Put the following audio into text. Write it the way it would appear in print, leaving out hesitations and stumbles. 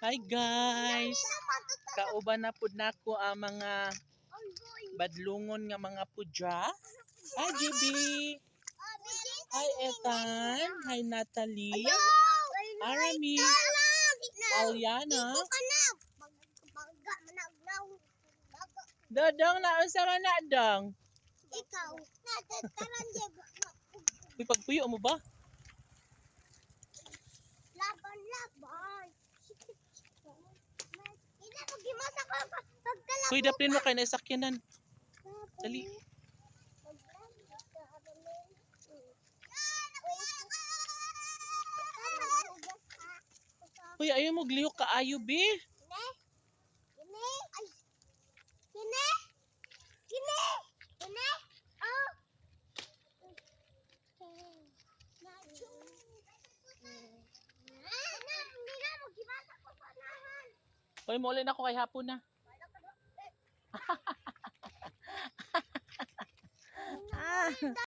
Hi guys. Kauban na pud nako ang mga badlungon nga mga pudya. Hi GB. Hi Ethan. Hi Natalie. Arami. Aliana. Dodong na unsa man na dong? Ikaw, natataran niya. Uy, pagpuyo mo ba? Laban. Ina, pag-imasa ko pagkalabot. Uy, daplin mo kay naisakyanan. Dali. Uy, ayaw mo glihok ka ayo, be. Uy, maulin ako kay hapon na.